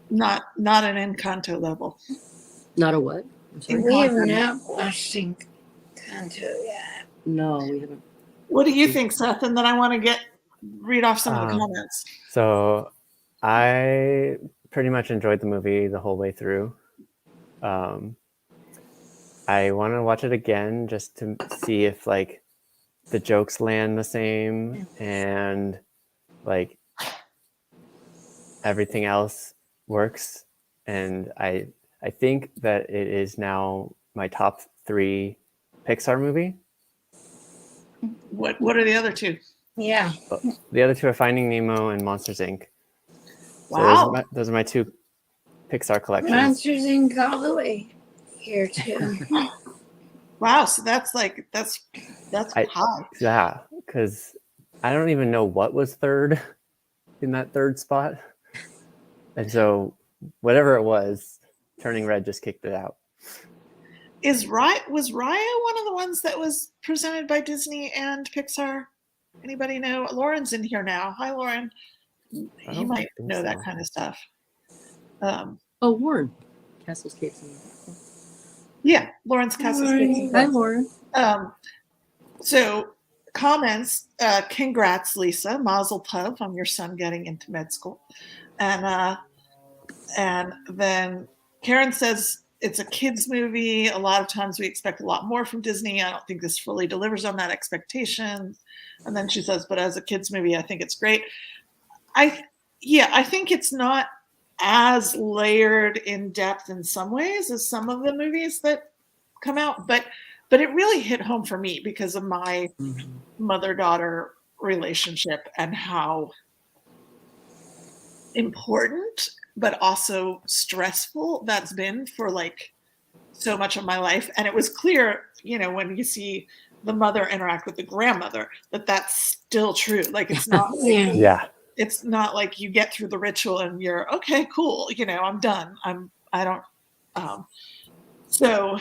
Not an Encanto level. Not a what? I'm sorry. We have not watched Encanto yet. No, we haven't. What do you think, Seth? And then I want to read off some of the comments. So I pretty much enjoyed the movie the whole way through. I want to watch it again just to see if like the jokes land the same and like everything else works. And I think that it is now my top 3 Pixar movie. What are the other 2? Yeah. The other 2 are Finding Nemo and Monsters Inc. Wow. So those are my 2 Pixar collections. Monsters Inc. all the way here too. Wow, so that's high. Yeah, because I don't even know what was third in that third spot. And so whatever it was, Turning Red just kicked it out. Was Raya one of the ones that was presented by Disney and Pixar? Anybody know? Lauren's in here now. Hi, Lauren. You might know that kind of stuff. Lauren. Castles, Capes, and yeah, Lauren's Castles, Capes, and Hi, Lauren. So comments. Congrats, Lisa. Mazel tov on your son getting into med school, and then Karen says it's a kids movie. A lot of times we expect a lot more from Disney. I don't think this fully delivers on that expectation. And then she says, but as a kids movie, I think it's great. I think it's not as layered in depth in some ways as some of the movies that come out, but it really hit home for me because of my mother-daughter relationship and how important but also stressful that's been for like so much of my life. And it was clear, when you see the mother interact with the grandmother, that's still true. Like it's not it's not like you get through the ritual and you're okay, cool, I'm done. So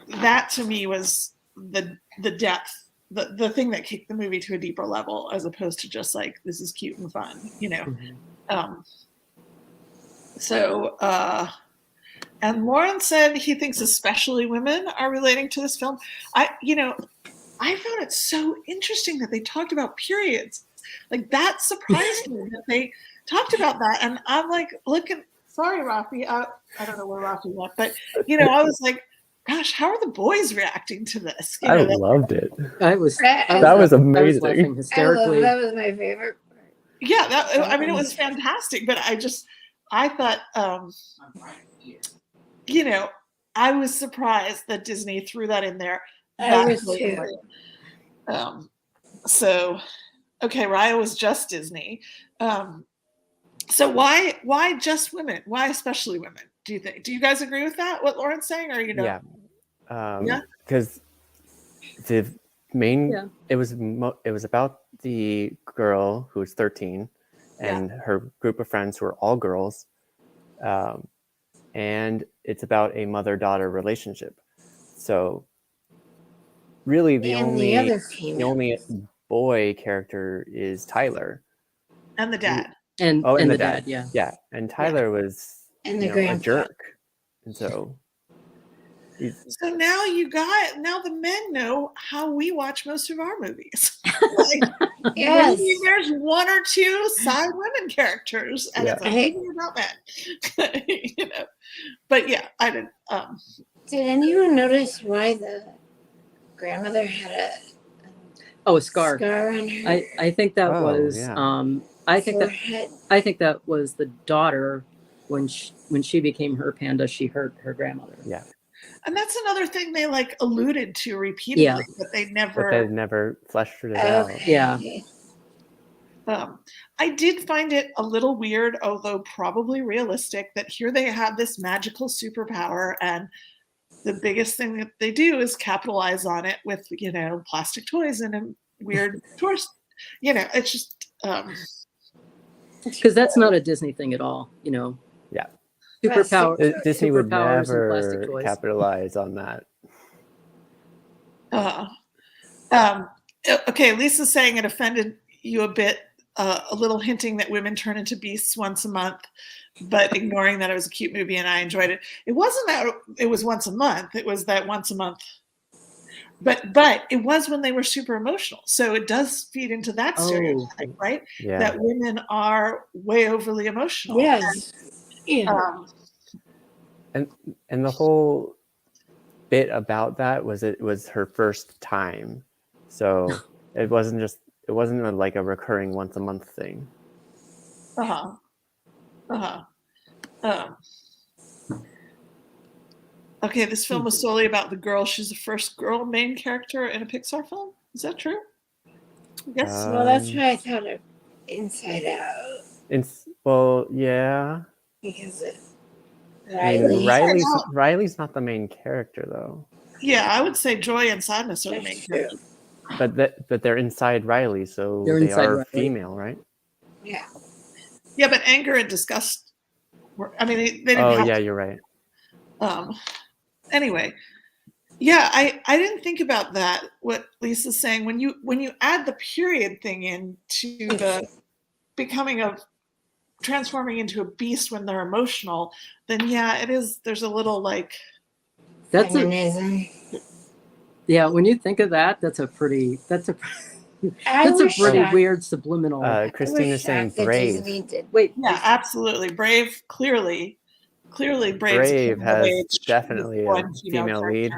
that to me was the depth, the thing that kicked the movie to a deeper level, as opposed to just like, this is cute and fun, and Lauren said he thinks especially women are relating to this film. I found it so interesting that they talked about periods. Like that surprised me that they talked about that. And I'm like, sorry, Rafi. I don't know where Rafi went, but I was like, gosh, how are the boys reacting to this? I loved it. That was amazing. laughing hysterically. That was my favorite part. Yeah, it was fantastic. But I thought, I was surprised that Disney threw that in there. I was too. So, okay, Raya was just Disney. So why just women? Why especially women? Do you think? Do you guys agree with that? What Lauren's saying, or Yeah, because the main it was about the girl who was 13 and her group of friends who are all girls, and it's about a mother-daughter relationship. So really, the only boy character is Tyler, and the dad. And the dad, yeah. And Tyler was a jerk, and so now the men know how we watch most of our movies. Yes, there's one or two side women characters, and it's a movie about men. But yeah, I didn't. Did anyone notice why the grandmother had a scar on her? I think that was I think that was the daughter when she became her panda. She hurt her grandmother. Yeah. And that's another thing they like alluded to repeatedly, but they never fleshed it out. Okay. Yeah. I did find it a little weird, although probably realistic, that here they have this magical superpower, and the biggest thing that they do is capitalize on it with, plastic toys and a weird tourist. It's just because that's not a Disney thing at all. Yeah. superpowers Disney would and plastic never toys. capitalize on that. Okay, Lisa's saying it offended you a bit, a little hinting that women turn into beasts once a month, but ignoring that it was a cute movie and I enjoyed it. It wasn't that it was once a month. It was that once a month. But it was when they were super emotional. So it does feed into that stereotype, right? Yeah. That women are way overly emotional. Yes. And the whole bit about that was it was her first time. So it wasn't like a recurring once a month thing. Okay, this film was solely about the girl. She's the first girl main character in a Pixar film. Is that true? Yes. Well, that's what I thought of Inside Out. Yeah. Because of Riley's not the main character though. Yeah, I would say joy and sadness are the main characters. But they're inside Riley, so they are Riley. Female, right? Yeah. Yeah, but anger and disgust they didn't have to. You're right. Anyway, yeah, I didn't think about that. What Lisa's saying, when you add the period thing into the transforming into a beast when they're emotional, then yeah, it is. There's a little like feminism. When you think of that, that's a pretty weird subliminal. Christine is saying Brave. Wait, yeah, absolutely. Brave, clearly Brave has definitely a female lead.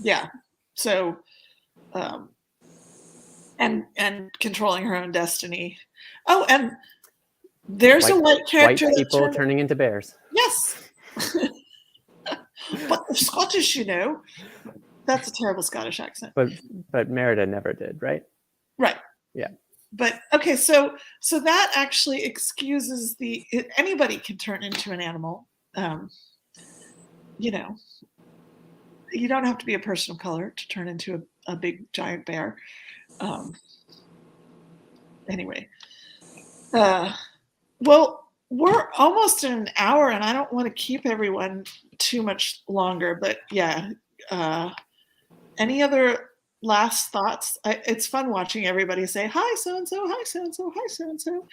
Yeah. So, and controlling her own destiny. Oh, and there's a white character. White people turning into bears. Yes. But they're Scottish, That's a terrible Scottish accent. But Merida never did, right? Right. Yeah. But okay, so that actually excuses anybody can turn into an animal. You don't have to be a person of color to turn into a big giant bear. Anyway, well, we're almost in an hour, and I don't want to keep everyone too much longer. But yeah, any other last thoughts? It's fun watching everybody say hi so and so, hi so and so, hi so and so.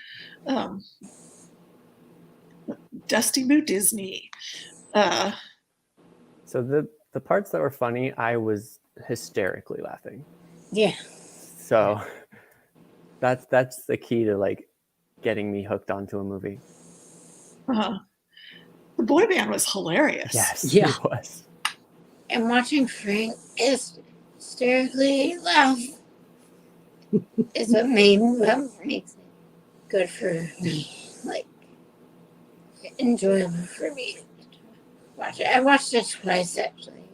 Dusty Boo Disney. So the parts that were funny, I was hysterically laughing. Yeah. So that's the key to like getting me hooked onto a movie. The boy band was hilarious. Yes, it was. And watching Frank hysterically laugh is what makes it good for me, like enjoyable for me to watch it. I watched it twice actually,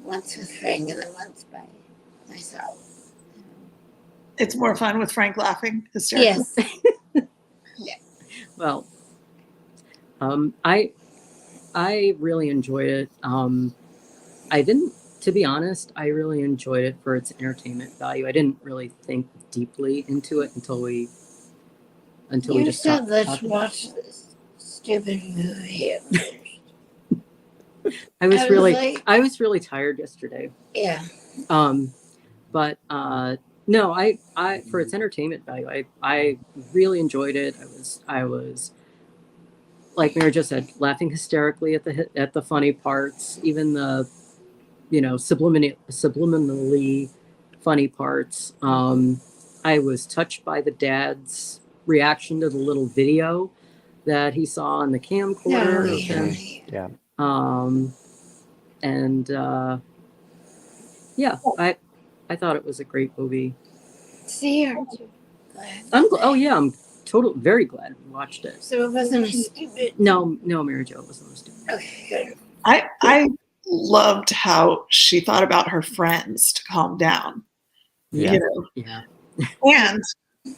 once with Frank and then once by myself. It's more fun with Frank laughing hysterically. Yes. Yeah. Well, I really enjoyed it. To be honest, I really enjoyed it for its entertainment value. I didn't really think deeply into it until we just said, let's watch this stupid movie. I was really tired yesterday. Yeah. But no, I for its entertainment value, I really enjoyed it. I was like Mary just said, laughing hysterically at the funny parts, even the subliminally funny parts. I was touched by the dad's reaction to the little video that he saw on the camcorder. I thought it was a great movie. See, aren't you glad? I'm very glad we watched it. So it wasn't a stupid. No, Mary Jo, it wasn't stupid. Okay, good. I loved how she thought about her friends to calm down. Yeah. You know? Yeah. And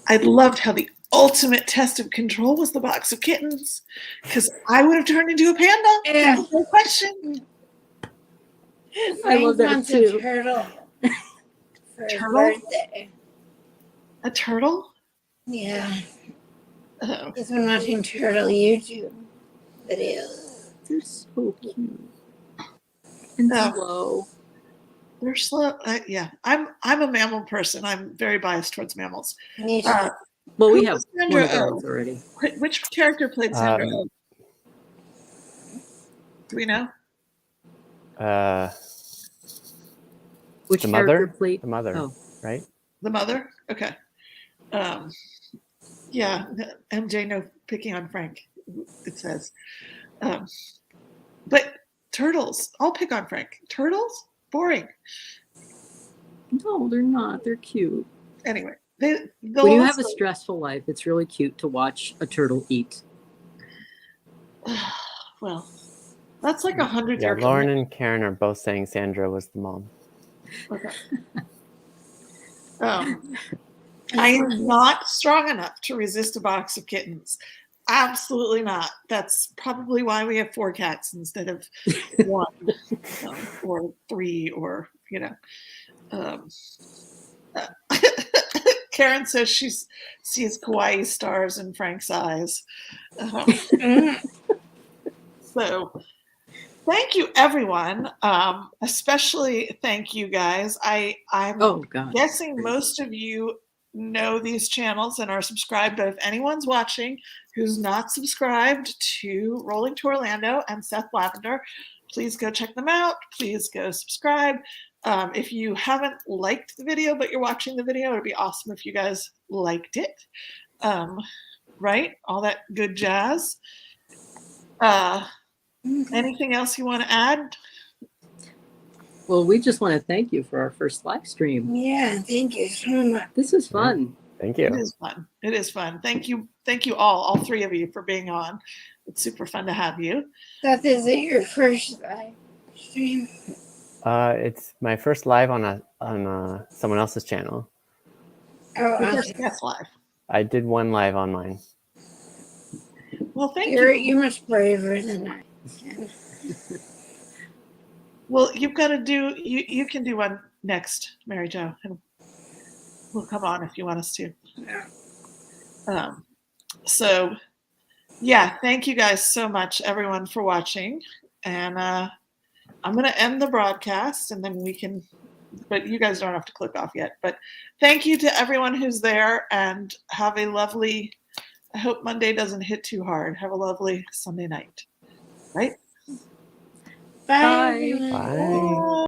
I loved how the ultimate test of control was the box of kittens, because I would have turned into a panda. Yeah. No question. I love that wants too. A turtle for his Turtle? birthday. A turtle? Yeah. Oh. He's been watching turtle YouTube videos. They're so cute and Oh. slow. They're slow. Yeah, I'm a mammal person. I'm very biased towards mammals. Me too. Well, we Who have was one Sandra of those Oh? already. Which character played Sandra Oh? Do we know? Which The character mother? played? The mother, Oh, right? The mother? Okay. Yeah, MJ, no picking on Frank, it says. But turtles, I'll pick on Frank. Turtles? Boring. no, they're not. They're cute. Anyway, When you have a stressful life, it's really cute to watch a turtle eat. Well, that's like 100 Yeah, year Lauren commitment. and Karen are both saying Sandra was the mom. Okay. I am not strong enough to resist a box of kittens. Absolutely not. That's probably why we have 4 cats instead of 1 or 3 or, you know. Karen says she sees kawaii stars in Frank's eyes. So thank you, everyone. Especially thank you guys. I'm guessing most of you know these channels and are subscribed, but if anyone's watching who's not subscribed to Rolling to Orlando and Seth Lavender, please go check them out. Please go subscribe. If you haven't liked the video, but you're watching the video, it'd be awesome if you guys liked it. Right? All that good jazz. Anything else you want to add? Well, we just want to thank you for our first live stream. Yeah, thank you so much. This is fun. Yeah, thank you. It is fun. It is fun. Thank you all 3 of you for being on. It's super fun to have you. Seth, is it your first live stream? It's my first live on someone else's channel. Oh, First guest live. I did one live on mine. Well, thank you. You're much braver than I am. Well, you've got to do. You can do one next, Mary Jo, and we'll come on if you want us to. Yeah. So, yeah, thank you guys so much, everyone, for watching. And I'm going to end the broadcast, and then we can. But you guys don't have to click off yet. But thank you to everyone who's there, and have a lovely. I hope Monday doesn't hit too hard. Have a lovely Sunday night. Right? Bye. Bye. Bye.